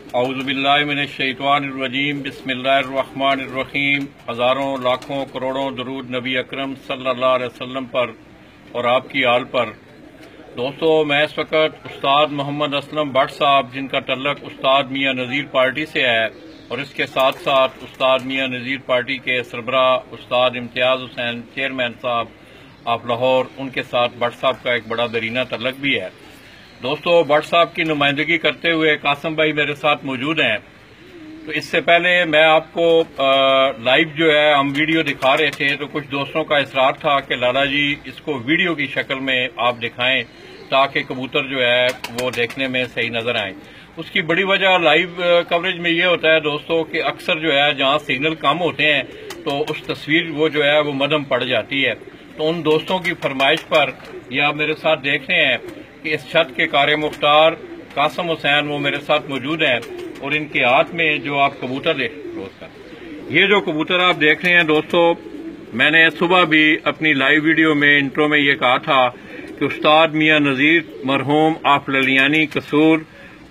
औज़ुबिल्लाहि मिनश्शैतानिर्रजीम बिस्मिल्लाहिर्रहमानिर्रहीम। हज़ारों लाखों करोड़ों दरूद नबी अकरम सल्लल्लाहु अलैहि वसल्लम पर और आपकी आल पर। दोस्तों, मैं इस वक्त उस्ताद मोहम्मद असलम भट्ट साहब, जिनका तल्लक उस्ताद मियां नज़ीर पार्टी से है, और इसके साथ साथ उस्ताद मियां नज़ीर पार्टी के सरबराह उस्ताद इम्तियाज़ हुसैन चेयरमैन साहब ऑफ लाहौर, उनके साथ भट्ट साहब का एक बड़ा दरीना तल्लक भी है। दोस्तों, भट्ट साहब की नुमाइंदगी करते हुए कासिम भाई मेरे साथ मौजूद हैं। तो इससे पहले मैं आपको लाइव जो है हम वीडियो दिखा रहे थे, तो कुछ दोस्तों का इसरार था कि लाला जी इसको वीडियो की शक्ल में आप दिखाएं ताकि कबूतर जो है वो देखने में सही नजर आए। उसकी बड़ी वजह लाइव कवरेज में ये होता है दोस्तों कि अक्सर जो है जहां सिग्नल कम होते हैं तो उस तस्वीर वो जो है वो मदम पड़ जाती है। तो उन दोस्तों की फरमाइश पर ये आप मेरे साथ देख रहे हैं कि इस छत के कार मुख्तार कासिम हुसैन वो मेरे साथ मौजूद हैं, और इनके हाथ में जो आप कबूतर देख दोस्तों, ये जो कबूतर आप देख रहे हैं दोस्तों, मैंने सुबह भी अपनी लाइव वीडियो में इंट्रो में ये कहा था कि उस्ताद मियां नज़ीर मरहूम ऑफ ललियानी कसूर,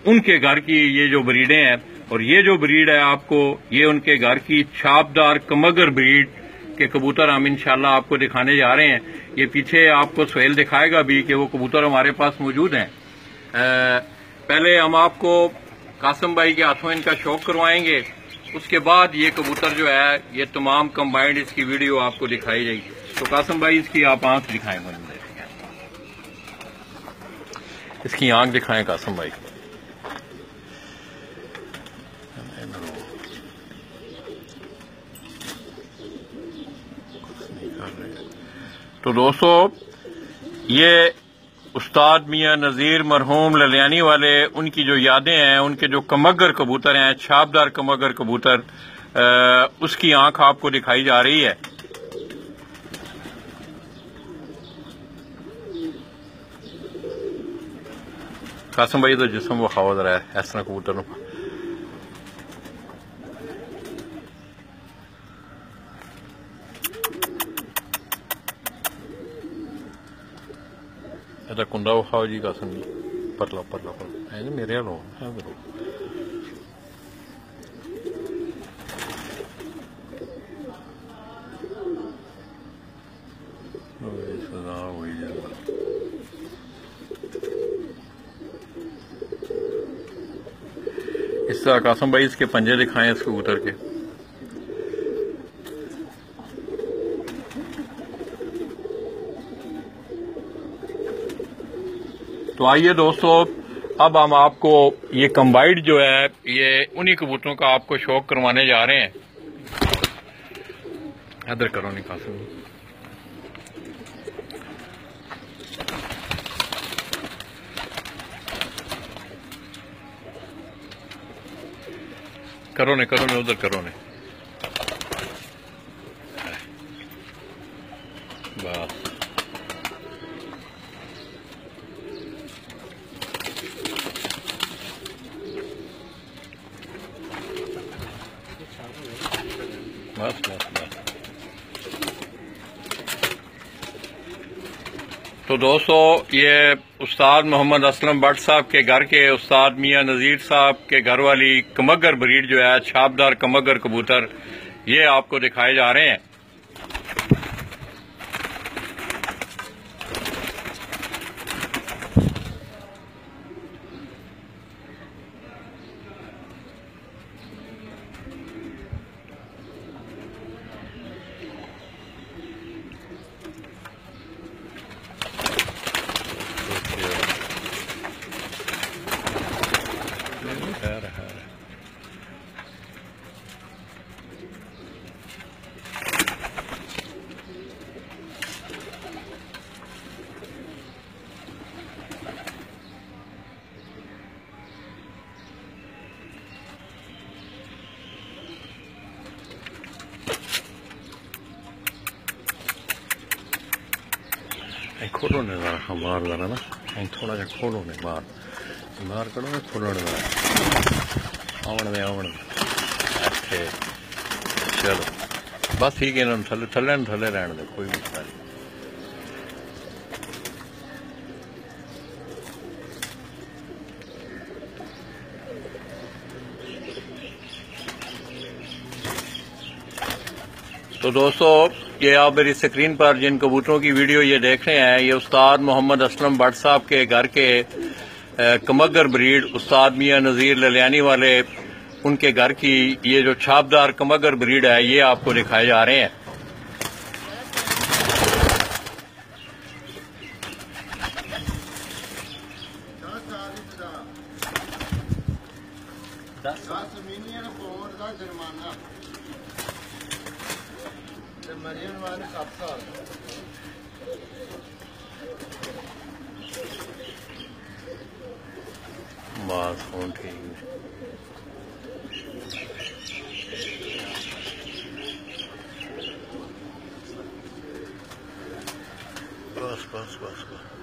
उनके घर की ये जो ब्रीडें हैं, और ये जो ब्रीड है आपको ये उनके घर की छापदार कमगर ब्रीड के कबूतर हम इंशाल्लाह आपको दिखाने जा रहे हैं। ये पीछे आपको सोहेल दिखाएगा भी कि वो कबूतर हमारे पास मौजूद हैं। पहले हम आपको कासिम भाई के हाथों इनका शौक करवाएंगे, उसके बाद ये कबूतर जो है ये तमाम कंबाइंड इसकी वीडियो आपको दिखाई जाएगी। तो कासिम भाई इसकी आप आंख दिखाएं मुझे, इसकी आंख दिखाएं कासिम भाई। तो दोस्तों, ये उस्ताद मियां नज़ीर मरहूम ललियानी वाले, उनकी जो यादें हैं, उनके जो कमगर कबूतर हैं, छापदार कमगर कबूतर, उसकी आंख आपको दिखाई जा रही है। कासिम भाई तो जिसम वो खावा जरा है इस तरह कबूतर कुंडा खाओ जी कासिम जी, पतला पतला पतला है मेरे लो है करो। इस तरह कासिम भाई इसके पंजे दिखाएं इस कबूतर के। तो आइए दोस्तों, अब हम आपको ये कंबाइंड जो है ये उन्हीं कबूतरों का आपको शौक करवाने जा रहे हैं। इधर करो निकाल करो ने उधर करो ने बस। बस बस बस। तो दोस्तों, ये उस्ताद मोहम्मद असलम भट्ट साहब के घर के उस्ताद मियां नज़ीर साहब के घर वाली कमगर ब्रीड जो है छापदार कमगर कबूतर, ये आपको दिखाए जा रहे हैं। खोलो ने बाहर जरा ना, थोड़ा जा खोलो ने बाहर करो ने, खोलो ने आवन दे अच्छे। चलो बस ठीक है, थले रहने दे, कोई मसला नहीं। तो दोस्तों, ये आप मेरी स्क्रीन पर जिन कबूतरों की वीडियो ये देख रहे हैं, ये उस्ताद मोहम्मद असलम भट्ट साहब के घर के कमगर ब्रीड उस्ताद मियां नज़ीर ललियानी वाले, उनके घर की ये जो छापदार कमगर ब्रीड है, ये आपको दिखाए जा रहे हैं। बस फोन ठीक है। बस बस बस बस